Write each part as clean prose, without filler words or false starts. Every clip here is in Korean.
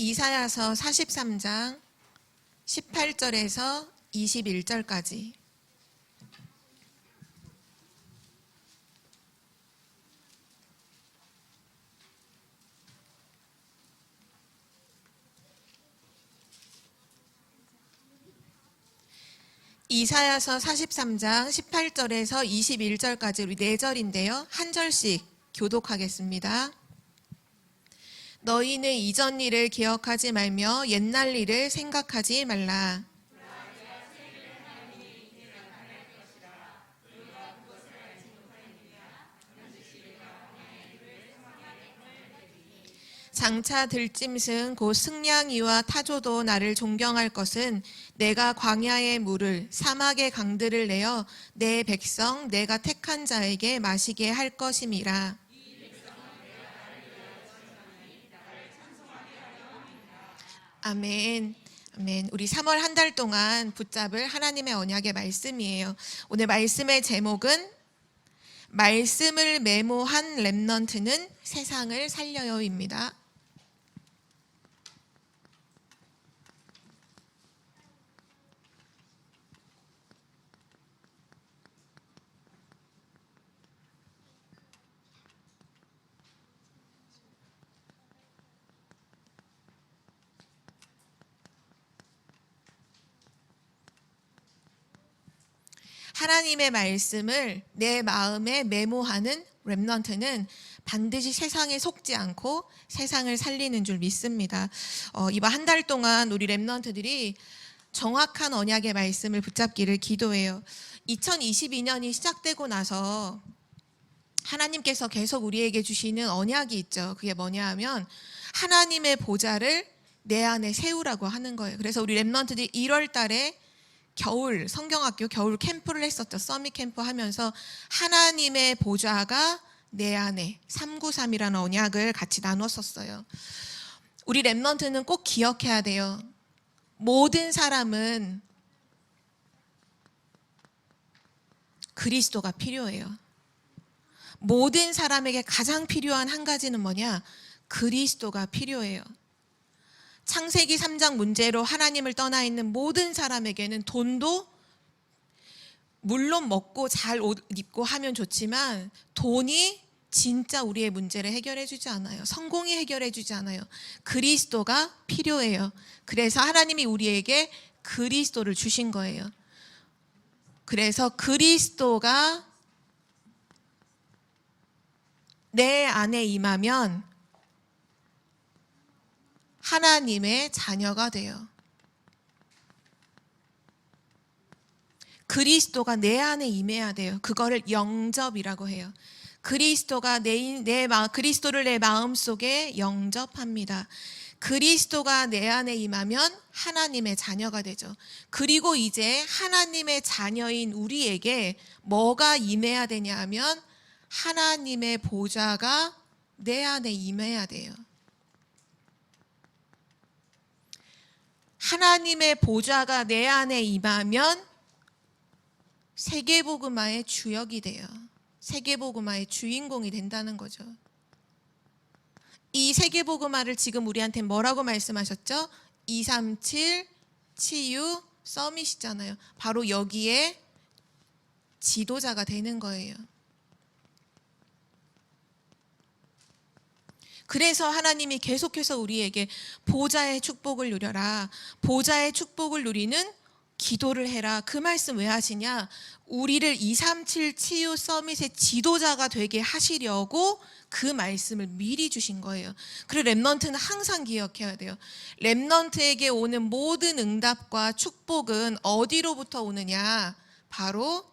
이사야서 43장 18절에서 21절까지. 이사야서 43장 18절에서 21절까지 우리 4절인데요. 한 절씩 교독하겠습니다. 너희는 이전 일을 기억하지 말며 옛날 일을 생각하지 말라. 장차 들짐승 곧 승냥이와 타조도 나를 존경할 것은 내가 광야의 물을 사막의 강들을 내어 내 백성 내가 택한 자에게 마시게 할 것임이라. 아멘. 아멘. 우리 3월 한 달 동안 붙잡을 하나님의 언약의 말씀이에요. 오늘 말씀의 제목은 말씀을 메모한 렘넌트는 세상을 살려요입니다. 하나님의 말씀을 내 마음에 메모하는 렘넌트는 반드시 세상에 속지 않고 세상을 살리는 줄 믿습니다. 이번 한 달 동안 우리 렘넌트들이 정확한 언약의 말씀을 붙잡기를 기도해요. 2022년이 시작되고 나서 하나님께서 계속 우리에게 주시는 언약이 있죠. 그게 뭐냐 하면 하나님의 보좌를 내 안에 세우라고 하는 거예요. 그래서 우리 렘넌트들이 1월 달에 겨울 성경학교 겨울 캠프를 했었죠. 서밋 캠프 하면서 하나님의 보좌가 내 안에 393이라는 언약을 같이 나눴었어요. 우리 렘넌트는 꼭 기억해야 돼요. 모든 사람은 그리스도가 필요해요. 모든 사람에게 가장 필요한 한 가지는 뭐냐? 그리스도가 필요해요. 창세기 3장 문제로 하나님을 떠나 있는 모든 사람에게는 돈도 물론 먹고 잘 옷 입고 하면 좋지만 돈이 진짜 우리의 문제를 해결해 주지 않아요. 성공이 해결해 주지 않아요. 그리스도가 필요해요. 그래서 하나님이 우리에게 그리스도를 주신 거예요. 그래서 그리스도가 내 안에 임하면 하나님의 자녀가 돼요. 그리스도가 내 안에 임해야 돼요. 그거를 영접이라고 해요. 그리스도가 그리스도를 내 마음속에 영접합니다. 그리스도가 내 안에 임하면 하나님의 자녀가 되죠. 그리고 이제 하나님의 자녀인 우리에게 뭐가 임해야 되냐 하면 하나님의 보좌가 내 안에 임해야 돼요. 하나님의 보좌가 내 안에 임하면 세계복음화의 주역이 돼요. 세계복음화의 주인공이 된다는 거죠. 이 세계복음화를 지금 우리한테 뭐라고 말씀하셨죠? 237 치유 서밋이잖아요. 바로 여기에 지도자가 되는 거예요. 그래서 하나님이 계속해서 우리에게 보좌의 축복을 누려라. 보좌의 축복을 누리는 기도를 해라. 그 말씀 왜 하시냐? 우리를 237 치유 서밋의 지도자가 되게 하시려고 그 말씀을 미리 주신 거예요. 그리고 렘넌트는 항상 기억해야 돼요. 렘넌트에게 오는 모든 응답과 축복은 어디로부터 오느냐? 바로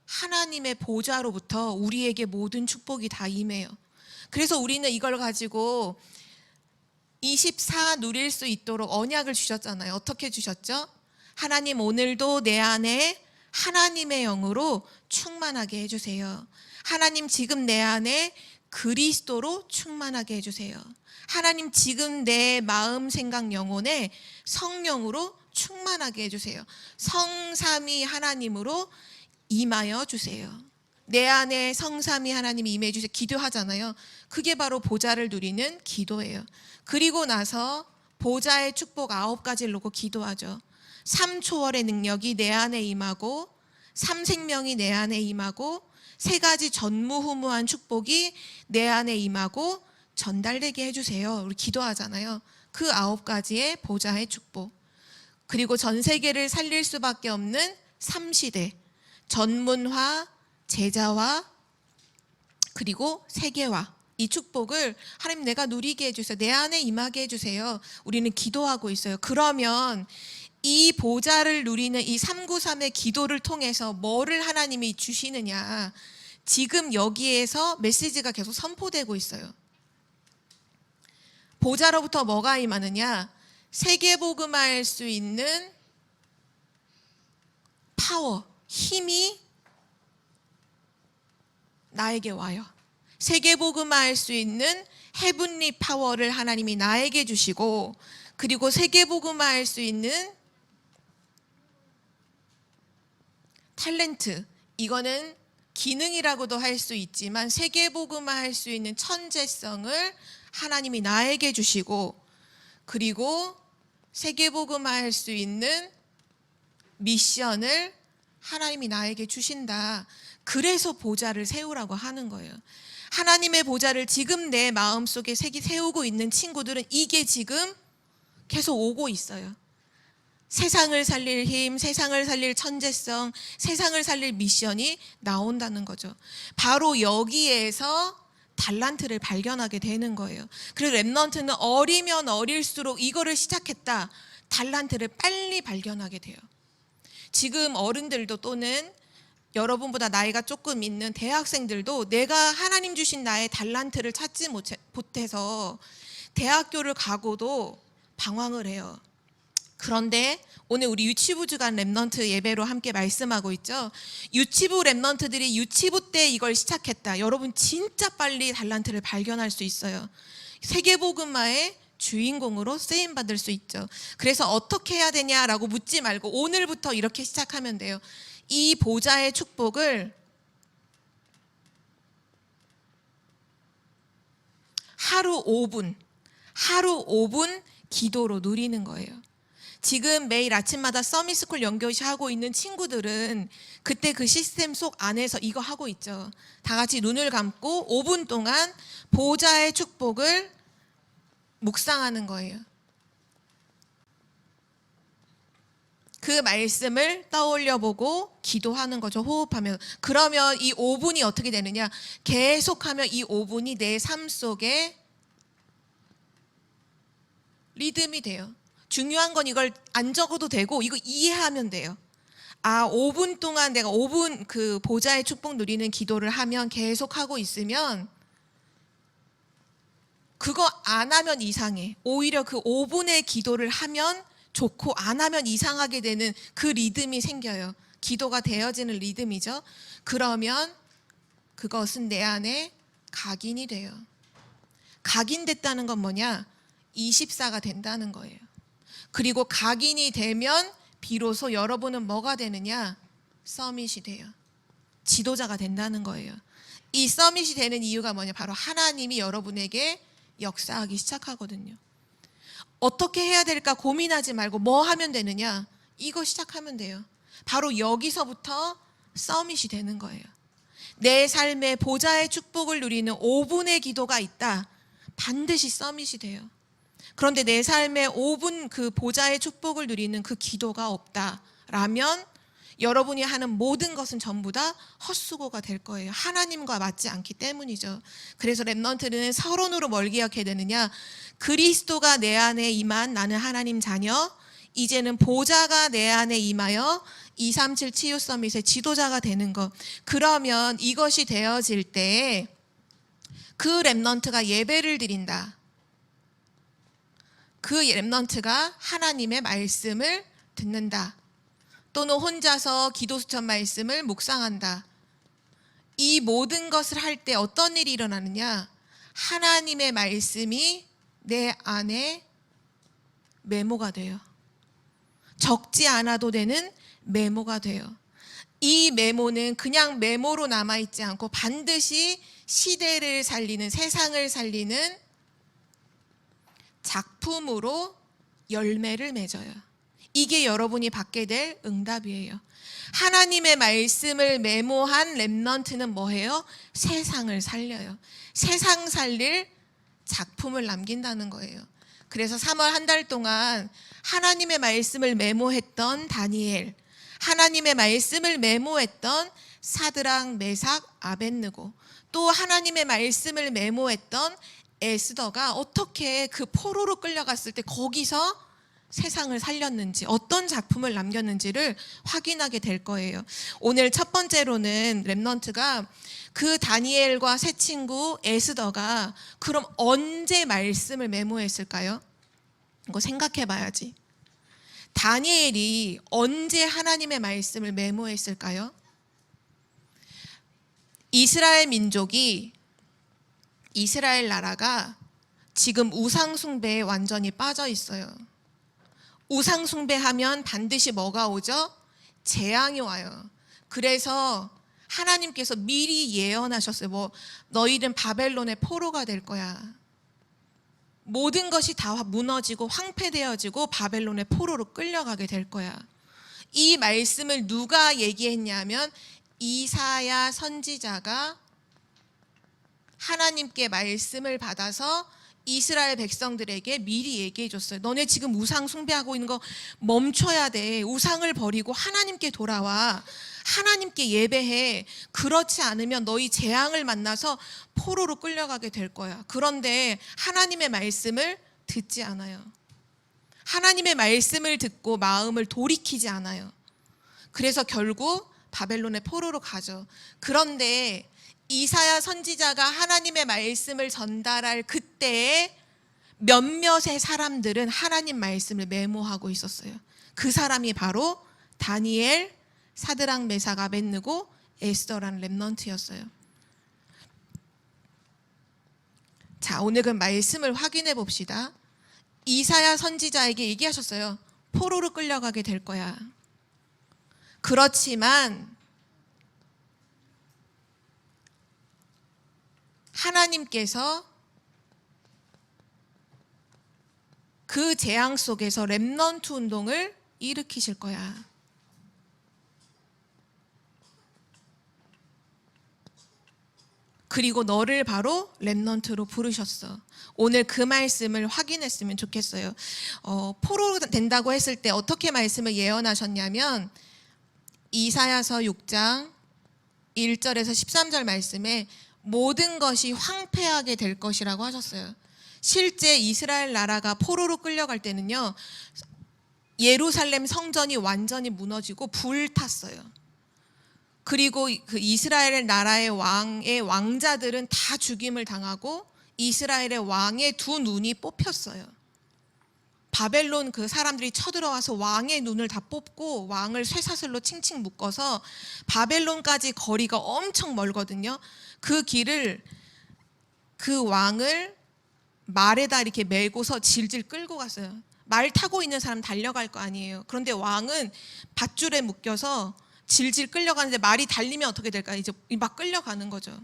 하나님의 보좌로부터 우리에게 모든 축복이 다 임해요. 그래서 우리는 이걸 가지고 24 누릴 수 있도록 언약을 주셨잖아요. 어떻게 주셨죠? 하나님 오늘도 내 안에 하나님의 영으로 충만하게 해주세요. 하나님 지금 내 안에 그리스도로 충만하게 해주세요. 하나님 지금 내 마음, 생각, 영혼에 성령으로 충만하게 해주세요. 성삼위 하나님으로 임하여 주세요. 내 안에 성삼위 하나님이 임해 주셔서 기도하잖아요. 그게 바로 보좌를 누리는 기도예요. 그리고 나서 보좌의 축복 9가지를 놓고 기도하죠. 3초월의 능력이 내 안에 임하고 3생명이 내 안에 임하고 3가지 전무후무한 축복이 내 안에 임하고 전달되게 해주세요. 우리 기도하잖아요. 그 9가지의 보좌의 축복. 그리고 전 세계를 살릴 수밖에 없는 3시대. 전문화, 제자화, 그리고 세계화. 이 축복을 하나님 내가 누리게 해주세요. 내 안에 임하게 해주세요. 우리는 기도하고 있어요. 그러면 이 보좌를 누리는 이 393의 기도를 통해서 뭐를 하나님이 주시느냐. 지금 여기에서 메시지가 계속 선포되고 있어요. 보좌로부터 뭐가 임하느냐. 세계복음화할 수 있는 파워, 힘이 나에게 와요. 세계복음화할 수 있는 헤븐리 파워를 하나님이 나에게 주시고, 그리고 세계복음화할 수 있는 탤런트, 이거는 기능이라고도 할 수 있지만 세계복음화할 수 있는 천재성을 하나님이 나에게 주시고, 그리고 세계복음화할 수 있는 미션을 하나님이 나에게 주신다. 그래서 보좌를 세우라고 하는 거예요. 하나님의 보좌를 지금 내 마음속에 세우고 있는 친구들은 이게 지금 계속 오고 있어요. 세상을 살릴 힘, 세상을 살릴 천재성, 세상을 살릴 미션이 나온다는 거죠. 바로 여기에서 달란트를 발견하게 되는 거예요. 그래서 렘넌트는 어리면 어릴수록 이거를 시작했다. 달란트를 빨리 발견하게 돼요. 지금 어른들도 또는 여러분보다 나이가 조금 있는 대학생들도 내가 하나님 주신 나의 달란트를 찾지 못해서 대학교를 가고도 방황을 해요. 그런데 오늘 우리 유치부 주간 렘넌트 예배로 함께 말씀하고 있죠. 유치부 렘넌트들이 유치부 때 이걸 시작했다. 여러분 진짜 빨리 달란트를 발견할 수 있어요. 세계복음화의 주인공으로 쓰임받을 수 있죠. 그래서 어떻게 해야 되냐라고 묻지 말고 오늘부터 이렇게 시작하면 돼요. 이 보좌의 축복을 하루 5분 기도로 누리는 거예요. 지금 매일 아침마다 서밋스쿨 연결시 하고 있는 친구들은 그때 그 시스템 속 안에서 이거 하고 있죠. 다 같이 눈을 감고 5분 동안 보좌의 축복을 묵상하는 거예요. 그 말씀을 떠올려 보고 기도하는 거죠. 호흡하면. 그러면 이 5분이 어떻게 되느냐. 계속하면 이 5분이 내 삶 속에 리듬이 돼요. 중요한 건 이걸 안 적어도 되고 이거 이해하면 돼요. 5분 동안 내가 5분 그 보좌의 축복 누리는 기도를 하면 계속하고 있으면 그거 안 하면 이상해. 오히려 그 5분의 기도를 하면 좋고 안 하면 이상하게 되는 그 리듬이 생겨요. 기도가 되어지는 리듬이죠. 그러면 그것은 내 안에 각인이 돼요. 각인됐다는 건 뭐냐? 24가 된다는 거예요. 그리고 각인이 되면 비로소 여러분은 뭐가 되느냐? 서밋이 돼요. 지도자가 된다는 거예요. 이 서밋이 되는 이유가 뭐냐? 바로 하나님이 여러분에게 역사하기 시작하거든요. 어떻게 해야 될까 고민하지 말고 뭐 하면 되느냐? 이거 시작하면 돼요. 바로 여기서부터 서밋이 되는 거예요. 내 삶의 보좌의 축복을 누리는 5분의 기도가 있다. 반드시 서밋이 돼요. 그런데 내 삶에 5분 그 보좌의 축복을 누리는 그 기도가 없다라면 여러분이 하는 모든 것은 전부 다 헛수고가 될 거예요. 하나님과 맞지 않기 때문이죠. 그래서 렘넌트는 서론으로 뭘 기억해야 되느냐? 그리스도가 내 안에 임한 나는 하나님 자녀, 이제는 보좌가 내 안에 임하여 237 치유 서밋의 지도자가 되는 것. 그러면 이것이 되어질 때 그 렘넌트가 예배를 드린다. 그 렘넌트가 하나님의 말씀을 듣는다. 또는 혼자서 기도수천 말씀을 묵상한다. 이 모든 것을 할 때 어떤 일이 일어나느냐? 하나님의 말씀이 내 안에 메모가 돼요. 적지 않아도 되는 메모가 돼요. 이 메모는 그냥 메모로 남아있지 않고 반드시 시대를 살리는, 세상을 살리는 작품으로 열매를 맺어요. 이게 여러분이 받게 될 응답이에요. 하나님의 말씀을 메모한 렘넌트는 뭐예요? 세상을 살려요. 세상 살릴 작품을 남긴다는 거예요. 그래서 3월 한 달 동안 하나님의 말씀을 메모했던 다니엘, 하나님의 말씀을 메모했던 사드락, 메삭, 아벳느고, 또 하나님의 말씀을 메모했던 에스더가 어떻게 그 포로로 끌려갔을 때 거기서 세상을 살렸는지, 어떤 작품을 남겼는지를 확인하게 될 거예요. 오늘 첫 번째로는 렘넌트가 그 다니엘과 새 친구 에스더가 그럼 언제 말씀을 메모했을까요? 이거 생각해 봐야지. 다니엘이 언제 하나님의 말씀을 메모했을까요? 이스라엘 민족이, 이스라엘 나라가 지금 우상숭배에 완전히 빠져 있어요. 우상숭배하면 반드시 뭐가 오죠? 재앙이 와요. 그래서 하나님께서 미리 예언하셨어요. 너희는 바벨론의 포로가 될 거야. 모든 것이 다 무너지고 황폐되어지고 바벨론의 포로로 끌려가게 될 거야. 이 말씀을 누가 얘기했냐면 이사야 선지자가 하나님께 말씀을 받아서 이스라엘 백성들에게 미리 얘기해 줬어요. 너네 지금 우상 숭배하고 있는 거 멈춰야 돼. 우상을 버리고 하나님께 돌아와. 하나님께 예배해. 그렇지 않으면 너희 재앙을 만나서 포로로 끌려가게 될 거야. 그런데 하나님의 말씀을 듣지 않아요. 하나님의 말씀을 듣고 마음을 돌이키지 않아요. 그래서 결국 바벨론의 포로로 가죠. 그런데 이사야 선지자가 하나님의 말씀을 전달할 그때에 몇몇의 사람들은 하나님 말씀을 메모하고 있었어요. 그 사람이 바로 다니엘, 사드락, 메삭, 아벳느고, 에스더라는 렘넌트였어요. 자, 오늘 그 말씀을 확인해 봅시다. 이사야 선지자에게 얘기하셨어요. 포로로 끌려가게 될 거야. 그렇지만 하나님께서 그 재앙 속에서 렘넌트 운동을 일으키실 거야. 그리고 너를 바로 렘넌트로 부르셨어. 오늘 그 말씀을 확인했으면 좋겠어요. 포로 된다고 했을 때 어떻게 말씀을 예언하셨냐면 이사야서 6장 1절에서 13절 말씀에 모든 것이 황폐하게 될 것이라고 하셨어요. 실제 이스라엘 나라가 포로로 끌려갈 때는요, 예루살렘 성전이 완전히 무너지고 불탔어요. 그리고 그 이스라엘 나라의 왕의 왕자들은 다 죽임을 당하고 이스라엘의 왕의 두 눈이 뽑혔어요. 바벨론 그 사람들이 쳐들어와서 왕의 눈을 다 뽑고 왕을 쇠사슬로 칭칭 묶어서 바벨론까지 거리가 엄청 멀거든요. 그 길을, 그 왕을 말에다 이렇게 메고서 질질 끌고 갔어요. 말 타고 있는 사람 달려갈 거 아니에요. 그런데 왕은 밧줄에 묶여서 질질 끌려가는데 말이 달리면 어떻게 될까요? 이제 막 끌려가는 거죠.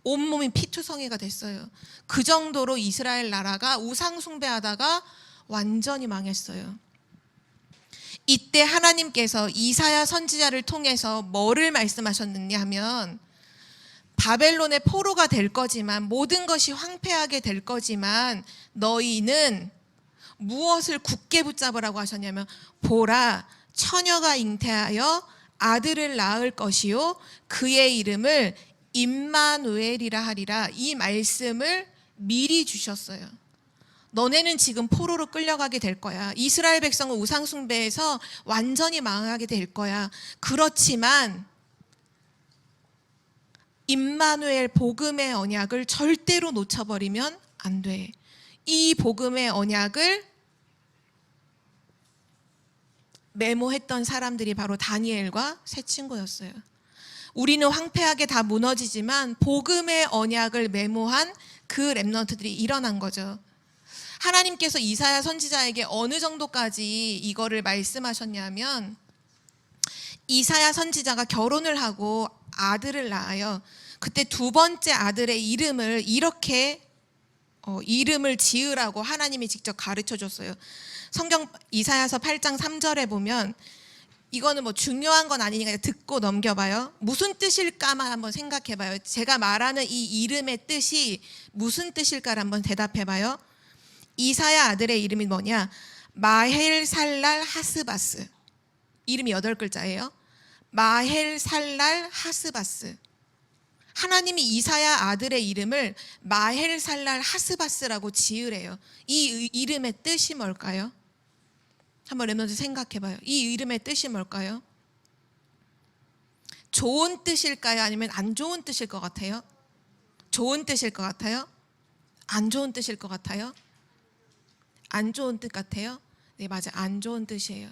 온몸이 피투성이가 됐어요. 그 정도로 이스라엘 나라가 우상 숭배하다가 완전히 망했어요. 이때 하나님께서 이사야 선지자를 통해서 뭐를 말씀하셨느냐 하면 바벨론의 포로가 될 거지만, 모든 것이 황폐하게 될 거지만 너희는 무엇을 굳게 붙잡으라고 하셨냐면 보라, 처녀가 잉태하여 아들을 낳을 것이요 그의 이름을 임마누엘이라 하리라. 이 말씀을 미리 주셨어요. 너네는 지금 포로로 끌려가게 될 거야. 이스라엘 백성은 우상 숭배에서 완전히 망하게 될 거야. 그렇지만 임마누엘 복음의 언약을 절대로 놓쳐버리면 안 돼. 이 복음의 언약을 메모했던 사람들이 바로 다니엘과 새 친구였어요. 우리는 황폐하게 다 무너지지만 복음의 언약을 메모한 그 렘넌트들이 일어난 거죠. 하나님께서 이사야 선지자에게 어느 정도까지 이거를 말씀하셨냐면 이사야 선지자가 결혼을 하고 아들을 낳아요. 그때 두 번째 아들의 이름을 이렇게 이름을 지으라고 하나님이 직접 가르쳐 줬어요. 성경 이사야서 8장 3절에 보면, 이거는 뭐 중요한 건 아니니까 듣고 넘겨봐요. 무슨 뜻일까만 한번 생각해봐요. 제가 말하는 이 이름의 뜻이 무슨 뜻일까를 한번 대답해봐요. 이사야 아들의 이름이 뭐냐? 마헬살랄 하스바스. 이름이 8글자예요. 마헬살랄 하스바스. 하나님이 이사야 아들의 이름을 마헬살랄 하스바스라고 지으래요. 이 이름의 뜻이 뭘까요? 한번 렘넌트 생각해봐요. 이 이름의 뜻이 뭘까요? 좋은 뜻일까요? 아니면 안 좋은 뜻일 것 같아요? 좋은 뜻일 것 같아요? 안 좋은 뜻일 것 같아요? 안 좋은 뜻 같아요? 네, 맞아요. 안 좋은 뜻이에요.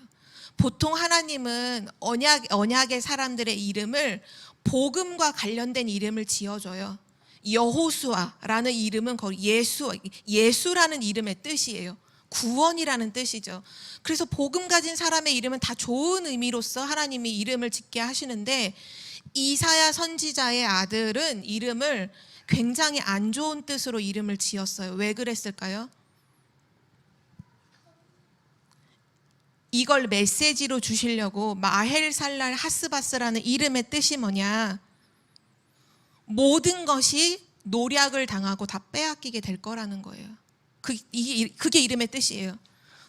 보통 하나님은 언약의 사람들의 이름을 복음과 관련된 이름을 지어줘요. 여호수아라는 이름은 거의 예수라는 이름의 뜻이에요. 구원이라는 뜻이죠. 그래서 복음 가진 사람의 이름은 다 좋은 의미로서 하나님이 이름을 짓게 하시는데, 이사야 선지자의 아들은 이름을 굉장히 안 좋은 뜻으로 이름을 지었어요. 왜 그랬을까요? 이걸 메시지로 주시려고 마헬살랄 하스바스라는 이름의 뜻이 뭐냐? 모든 것이 노략을 당하고 다 빼앗기게 될 거라는 거예요. 그게 이름의 뜻이에요.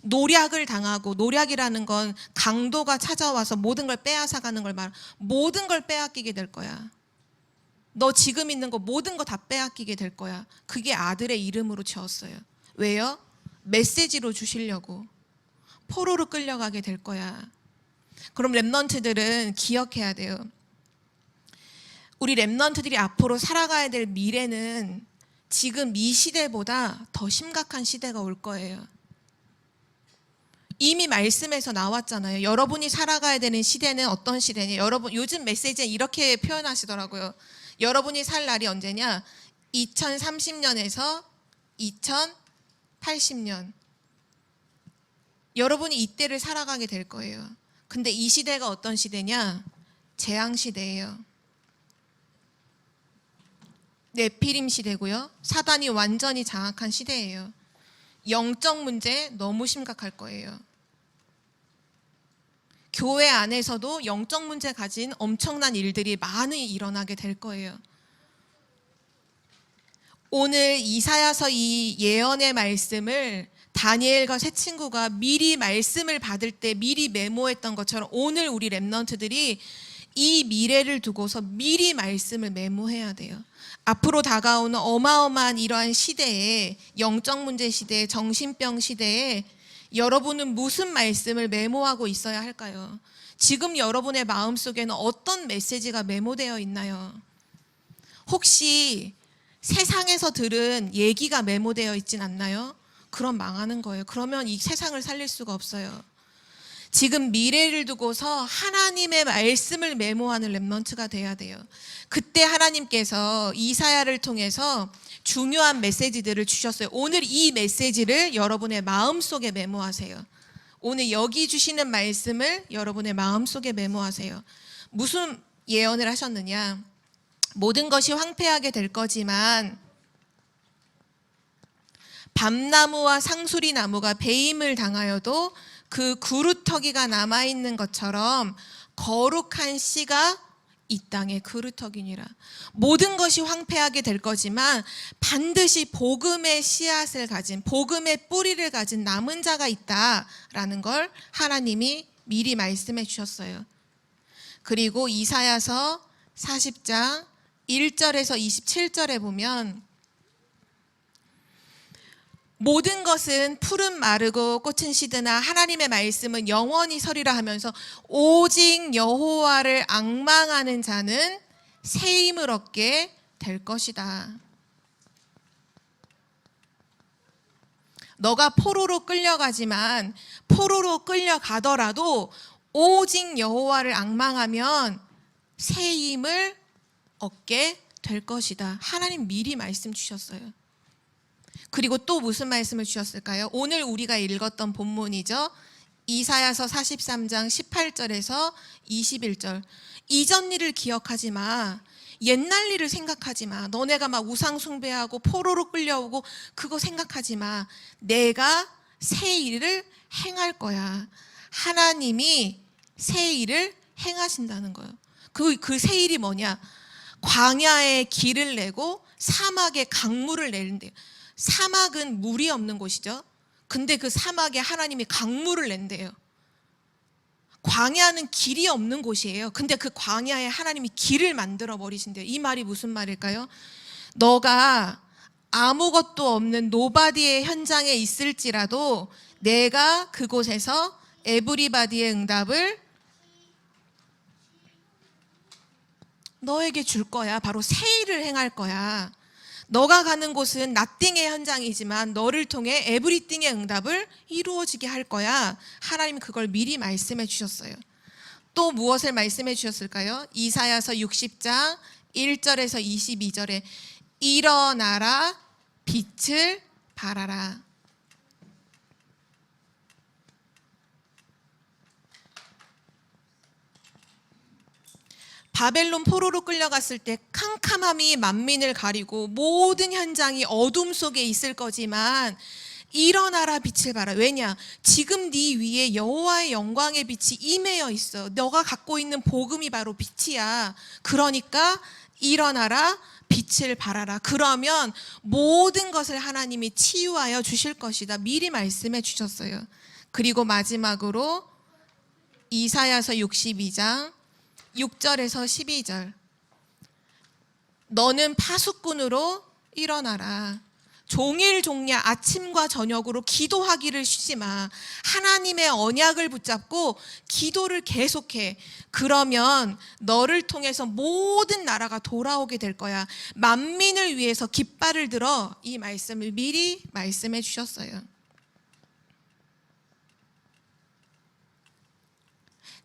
노략을 당하고, 노략이라는 건 강도가 찾아와서 모든 걸 빼앗아가는 걸 모든 걸 빼앗기게 될 거야. 너 지금 있는 거 모든 거 다 빼앗기게 될 거야. 그게 아들의 이름으로 지었어요. 왜요? 메시지로 주시려고. 포로로 끌려가게 될 거야. 그럼 렘넌트들은 기억해야 돼요. 우리 렘넌트들이 앞으로 살아가야 될 미래는 지금 이 시대보다 더 심각한 시대가 올 거예요. 이미 말씀에서 나왔잖아요. 여러분이 살아가야 되는 시대는 어떤 시대냐? 여러분, 요즘 메시지에 이렇게 표현하시더라고요. 여러분이 살 날이 언제냐? 2030년에서 2080년. 여러분이 이때를 살아가게 될 거예요. 근데 이 시대가 어떤 시대냐? 재앙 시대예요. 네피림 시대고요. 사단이 완전히 장악한 시대예요. 영적 문제 너무 심각할 거예요. 교회 안에서도 영적 문제 가진 엄청난 일들이 많이 일어나게 될 거예요. 오늘 이사야서 이 예언의 말씀을 다니엘과 세 친구가 미리 말씀을 받을 때 미리 메모했던 것처럼, 오늘 우리 렘넌트들이 이 미래를 두고서 미리 말씀을 메모해야 돼요. 앞으로 다가오는 어마어마한 이러한 시대에, 영적 문제 시대에, 정신병 시대에 여러분은 무슨 말씀을 메모하고 있어야 할까요? 지금 여러분의 마음속에는 어떤 메시지가 메모되어 있나요? 혹시 세상에서 들은 얘기가 메모되어 있진 않나요? 그럼 망하는 거예요. 그러면 이 세상을 살릴 수가 없어요. 지금 미래를 두고서 하나님의 말씀을 메모하는 렘넌트가 돼야 돼요. 그때 하나님께서 이사야를 통해서 중요한 메시지들을 주셨어요. 오늘 이 메시지를 여러분의 마음속에 메모하세요. 오늘 여기 주시는 말씀을 여러분의 마음속에 메모하세요. 무슨 예언을 하셨느냐? 모든 것이 황폐하게 될 거지만 밤나무와 상수리 나무가 배임을 당하여도 그 그루터기가 남아있는 것처럼 거룩한 씨가 이 땅에 그루터기니라. 모든 것이 황폐하게 될 거지만 반드시 복음의 씨앗을 가진, 복음의 뿌리를 가진 남은 자가 있다라는 걸 하나님이 미리 말씀해 주셨어요. 그리고 이사야서 40장 1절에서 27절에 보면, 모든 것은 푸른 마르고 꽃은 시드나 하나님의 말씀은 영원히 서리라 하면서, 오직 여호와를 앙망하는 자는 새 힘을 얻게 될 것이다. 너가 포로로 끌려가지만, 포로로 끌려가더라도 오직 여호와를 앙망하면 새 힘을 얻게 될 것이다. 하나님 미리 말씀 주셨어요. 그리고 또 무슨 말씀을 주셨을까요? 오늘 우리가 읽었던 본문이죠. 이사야서 43장 18절에서 21절. 이전 일을 기억하지 마. 옛날 일을 생각하지 마. 너네가 막 우상 숭배하고 포로로 끌려오고 그거 생각하지 마. 내가 새 일을 행할 거야. 하나님이 새 일을 행하신다는 거예요. 그 새 일이 뭐냐? 광야에 길을 내고 사막에 강물을 내는데요. 사막은 물이 없는 곳이죠. 근데 그 사막에 하나님이 강물을 낸대요. 광야는 길이 없는 곳이에요. 근데 그 광야에 하나님이 길을 만들어 버리신대요. 이 말이 무슨 말일까요? 너가 아무것도 없는 노바디의 현장에 있을지라도 내가 그곳에서 에브리바디의 응답을 너에게 줄 거야. 바로 새 일을 행할 거야. 너가 가는 곳은 nothing의 현장이지만 너를 통해 everything의 응답을 이루어지게 할 거야. 하나님은 그걸 미리 말씀해 주셨어요. 또 무엇을 말씀해 주셨을까요? 이사야서 60장 1절에서 22절에 일어나라 빛을 발하라. 바벨론 포로로 끌려갔을 때 캄캄함이 만민을 가리고 모든 현장이 어둠 속에 있을 거지만 일어나라 빛을 발하. 왜냐? 지금 네 위에 여호와의 영광의 빛이 임하여 있어. 너가 갖고 있는 복음이 바로 빛이야. 그러니까 일어나라 빛을 발하라. 그러면 모든 것을 하나님이 치유하여 주실 것이다. 미리 말씀해 주셨어요. 그리고 마지막으로 이사야서 62장 6절에서 12절. 너는 파수꾼으로 일어나라. 종일 종야 아침과 저녁으로 기도하기를 쉬지 마. 하나님의 언약을 붙잡고 기도를 계속해. 그러면 너를 통해서 모든 나라가 돌아오게 될 거야. 만민을 위해서 깃발을 들어. 이 말씀을 미리 말씀해 주셨어요.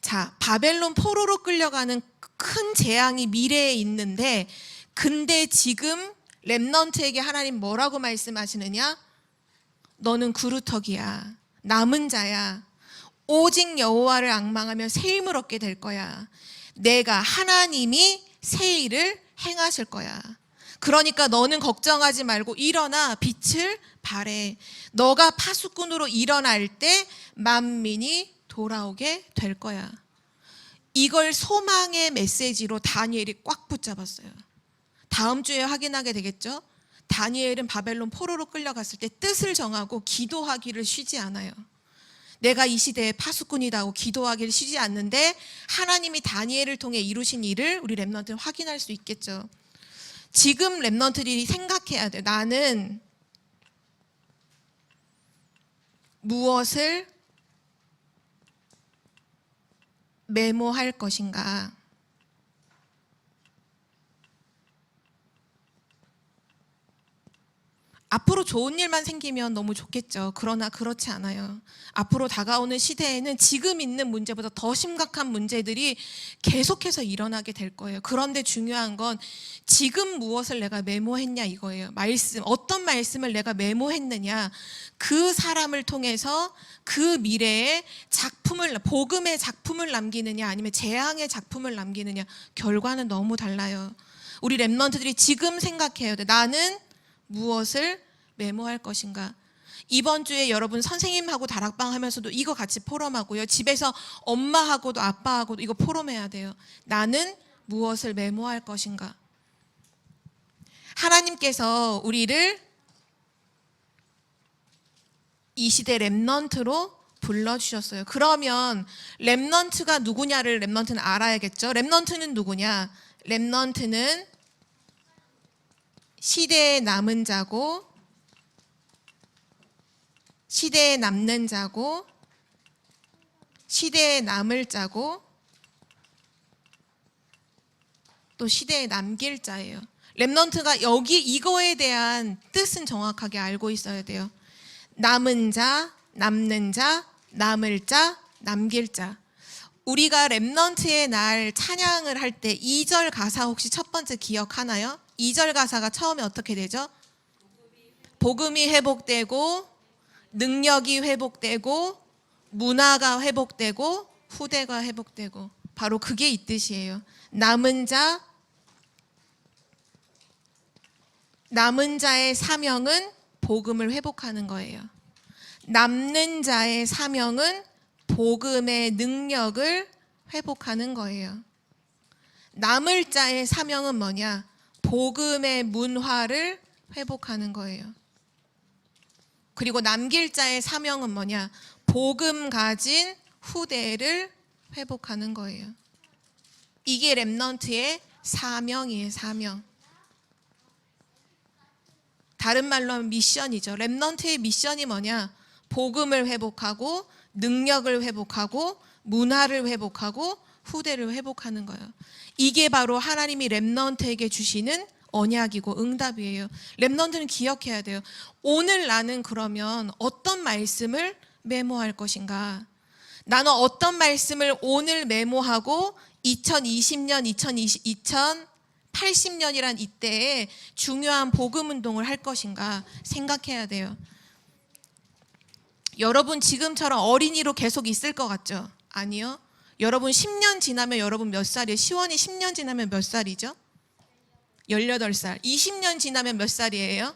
자, 바벨론 포로로 끌려가는 큰 재앙이 미래에 있는데, 근데 지금 렘넌트에게 하나님 뭐라고 말씀하시느냐? 너는 그루터기야. 남은 자야. 오직 여호와를 앙망하며 새 힘을 얻게 될 거야. 내가 하나님이 새 일을 행하실 거야. 그러니까 너는 걱정하지 말고 일어나 빛을 발해. 너가 파수꾼으로 일어날 때 만민이 돌아오게 될 거야. 이걸 소망의 메시지로 다니엘이 꽉 붙잡았어요. 다음 주에 확인하게 되겠죠? 다니엘은 바벨론 포로로 끌려갔을 때 뜻을 정하고 기도하기를 쉬지 않아요. 내가 이 시대의 파수꾼이라고 기도하기를 쉬지 않는데 하나님이 다니엘을 통해 이루신 일을 우리 렘넌트는 확인할 수 있겠죠. 지금 렘넌트들이 생각해야 돼. 나는 무엇을 메모할 것인가? 앞으로 좋은 일만 생기면 너무 좋겠죠. 그러나 그렇지 않아요. 앞으로 다가오는 시대에는 지금 있는 문제보다 더 심각한 문제들이 계속해서 일어나게 될 거예요. 그런데 중요한 건 지금 무엇을 내가 메모했냐 이거예요. 말씀, 어떤 말씀을 내가 메모했느냐. 그 사람을 통해서 그 미래에 작품을, 복음의 작품을 남기느냐 아니면 재앙의 작품을 남기느냐. 결과는 너무 달라요. 우리 렘넌트들이 지금 생각해야 돼. 나는 무엇을 메모할 것인가? 이번 주에 여러분 선생님하고 다락방 하면서도 이거 같이 포럼하고요. 집에서 엄마하고도 아빠하고도 이거 포럼해야 돼요. 나는 무엇을 메모할 것인가? 하나님께서 우리를 이 시대 렘넌트로 불러주셨어요. 그러면 렘넌트가 누구냐를 렘넌트는 알아야겠죠. 렘넌트는 누구냐? 렘넌트는 시대에 남은 자고, 시대에 남는 자고, 시대에 남을 자고, 또 시대에 남길 자예요. 렘넌트가 여기 이거에 대한 뜻은 정확하게 알고 있어야 돼요. 남은 자, 남는 자, 남을 자, 남길 자. 우리가 렘넌트의 날 찬양을 할 때 2절 가사 혹시 첫 번째 기억하나요? 2절 가사가 처음에 어떻게 되죠? 복음이 회복되고 능력이 회복되고 문화가 회복되고 후대가 회복되고, 바로 그게 이 뜻이에요. 남은 자의 사명은 복음을 회복하는 거예요. 남는 자의 사명은 복음의 능력을 회복하는 거예요. 남을 자의 사명은 뭐냐? 복음의 문화를 회복하는 거예요. 그리고 남길 자의 사명은 뭐냐? 복음 가진 후대를 회복하는 거예요. 이게 렘넌트의 사명이에요. 사명. 다른 말로 하면 미션이죠. 렘넌트의 미션이 뭐냐? 복음을 회복하고 능력을 회복하고 문화를 회복하고 후대를 회복하는 거예요. 이게 바로 하나님이 렘넌트에게 주시는 언약이고 응답이에요. 렘넌트는 기억해야 돼요. 오늘 나는 그러면 어떤 말씀을 메모할 것인가? 나는 어떤 말씀을 오늘 메모하고 2020년, 2080년이란 이때에 중요한 복음 운동을 할 것인가 생각해야 돼요. 여러분 지금처럼 어린이로 계속 있을 것 같죠? 아니요. 여러분 10년 지나면 여러분 몇 살이에요? 시원이 10년 지나면 몇 살이죠? 18살. 20년 지나면 몇 살이에요?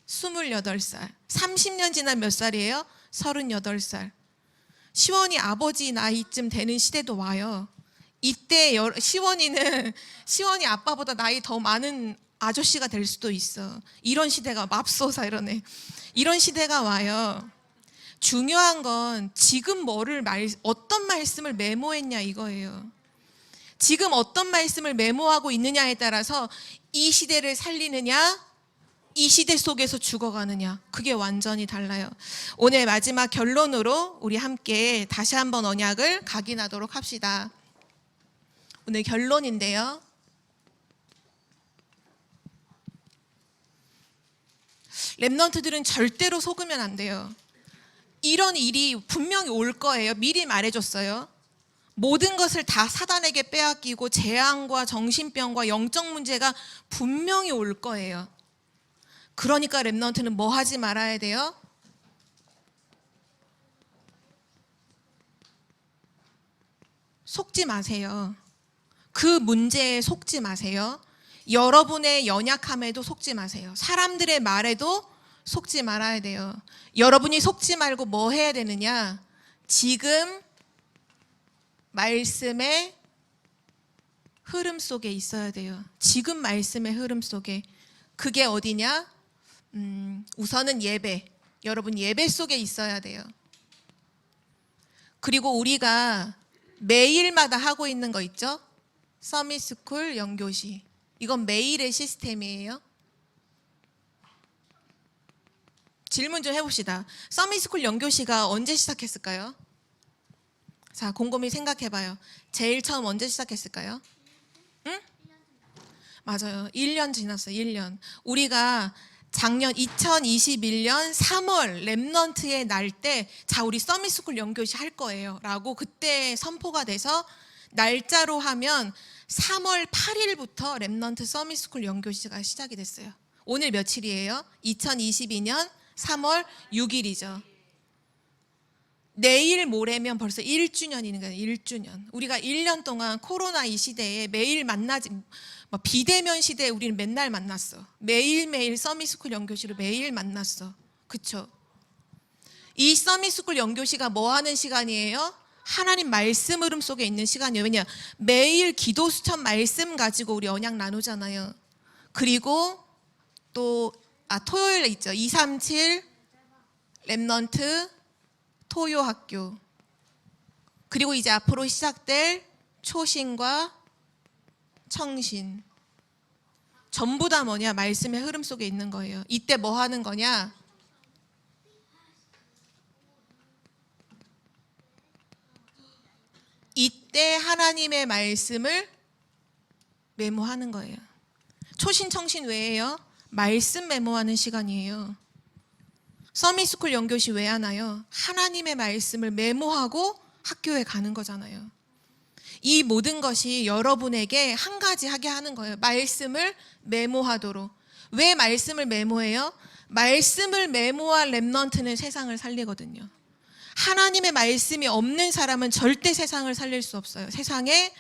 28살. 30년 지나면 몇 살이에요? 38살. 시원이 아버지 나이쯤 되는 시대도 와요. 이때 시원이 아빠보다 나이 더 많은 아저씨가 될 수도 있어. 이런 시대가 맙소사 이러네. 이런 시대가 와요. 중요한 건 지금 어떤 말씀을 메모했냐 이거예요. 지금 어떤 말씀을 메모하고 있느냐에 따라서 이 시대를 살리느냐, 이 시대 속에서 죽어가느냐, 그게 완전히 달라요. 오늘 마지막 결론으로 우리 함께 다시 한번 언약을 각인하도록 합시다. 오늘 결론인데요. 렘넌트들은 절대로 속으면 안 돼요. 이런 일이 분명히 올 거예요. 미리 말해줬어요. 모든 것을 다 사단에게 빼앗기고 재앙과 정신병과 영적 문제가 분명히 올 거예요. 그러니까 렘넌트는 뭐 하지 말아야 돼요? 속지 마세요. 그 문제에 속지 마세요. 여러분의 연약함에도 속지 마세요. 사람들의 말에도 속지 말아야 돼요. 여러분이 속지 말고 뭐 해야 되느냐? 지금 말씀의 흐름 속에 있어야 돼요. 지금 말씀의 흐름 속에. 그게 어디냐? 우선은 예배. 여러분 예배 속에 있어야 돼요. 그리고 우리가 매일마다 하고 있는 거 있죠? 서밋스쿨 영교시. 이건 매일의 시스템이에요. 질문 좀 해봅시다. 서밋스쿨 영교시가 언제 시작했을까요? 자, 곰곰이 생각해봐요. 제일 처음 언제 시작했을까요? 응? 맞아요. 1년 지났어요. 1년. 우리가 작년 2021년 3월 렘넌트의 날 때 자, 우리 서밋스쿨 영교시 할 거예요 라고 그때 선포가 돼서 날짜로 하면 3월 8일부터 렘넌트 서밋스쿨 영교시가 시작이 됐어요. 오늘 며칠이에요? 2022년 3월 6일이죠. 내일 모레면 벌써 1주년이는 거예요. 1주년. 우리가 1년 동안 코로나 이 시대에 매일 만나지, 비대면 시대에 우리는 맨날 만났어. 매일매일 서밋스쿨 영교시로 매일 만났어. 그쵸? 이 서밋스쿨 영교시가 뭐 하는 시간이에요? 하나님 말씀 흐름 속에 있는 시간이에요. 왜냐? 매일 기도 수천 말씀 가지고 우리 언약 나누잖아요. 그리고 또 토요일에 있죠. 237 렘넌트 토요 학교. 그리고 이제 앞으로 시작될 초신과 청신. 전부 다 뭐냐? 말씀의 흐름 속에 있는 거예요. 이때 뭐 하는 거냐? 이때 하나님의 말씀을 메모하는 거예요. 초신, 청신 외에요. 말씀 메모하는 시간이에요. 서밋스쿨 영교시 왜 하나요? 하나님의 말씀을 메모하고 학교에 가는 거잖아요. 이 모든 것이 여러분에게 한 가지 하게 하는 거예요. 말씀을 메모하도록. 왜 말씀을 메모해요? 말씀을 메모할 렘넌트는 세상을 살리거든요. 하나님의 말씀이 없는 사람은 절대 세상을 살릴 수 없어요. 세상에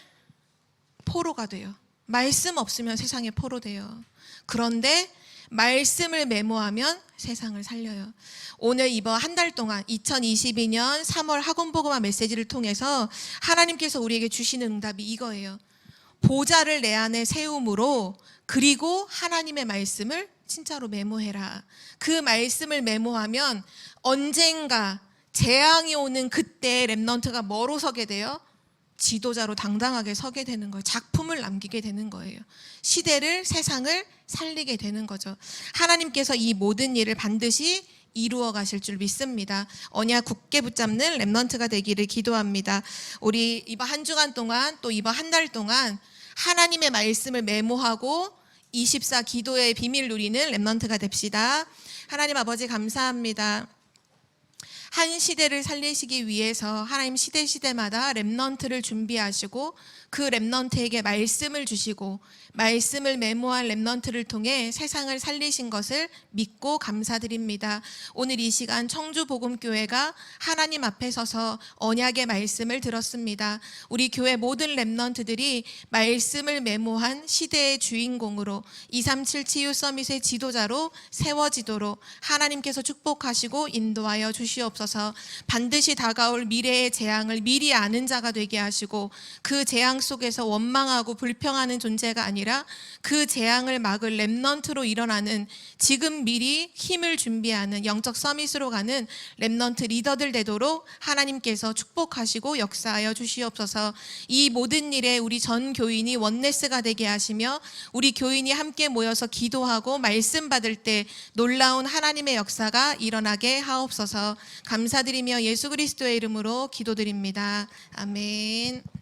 포로가 돼요. 말씀 없으면 세상에 포로 돼요. 그런데 말씀을 메모하면 세상을 살려요. 오늘 이번 한 달 동안 2022년 3월 학원복음화 메시지를 통해서 하나님께서 우리에게 주시는 응답이 이거예요. 보좌를 내 안에 세움으로, 그리고 하나님의 말씀을 진짜로 메모해라. 그 말씀을 메모하면 언젠가 재앙이 오는 그때 렘넌트가 뭐로 서게 돼요? 지도자로 당당하게 서게 되는 거예요. 작품을 남기게 되는 거예요. 시대를, 세상을 살리게 되는 거죠. 하나님께서 이 모든 일을 반드시 이루어 가실 줄 믿습니다. 언약 굳게 붙잡는 렘넌트가 되기를 기도합니다. 우리 이번 한 주간 동안, 또 이번 한 달 동안 하나님의 말씀을 메모하고 24 기도의 비밀 누리는 렘넌트가 됩시다. 하나님 아버지 감사합니다. 한 시대를 살리시기 위해서 하나님 시대마다 렘넌트를 준비하시고 그 렘넌트에게 말씀을 주시고 말씀을 메모한 렘넌트를 통해 세상을 살리신 것을 믿고 감사드립니다. 오늘 이 시간 청주복음교회가 하나님 앞에 서서 언약의 말씀을 들었습니다. 우리 교회 모든 렘넌트들이 말씀을 메모한 시대의 주인공으로 237 치유 서밋의 지도자로 세워지도록 하나님께서 축복하시고 인도하여 주시옵소서. 반드시 다가올 미래의 재앙을 미리 아는 자가 되게 하시고 그 재앙 속에서 원망하고 불평하는 존재가 아니라 그 재앙을 막을 렘넌트로 일어나는, 지금 미리 힘을 준비하는 영적 서밋으로 가는 렘넌트 리더들 되도록 하나님께서 축복하시고 역사하여 주시옵소서. 이 모든 일에 우리 전 교인이 원네스가 되게 하시며 우리 교인이 함께 모여서 기도하고 말씀 받을 때 놀라운 하나님의 역사가 일어나게 하옵소서. 감사드리며 예수 그리스도의 이름으로 기도드립니다. 아멘.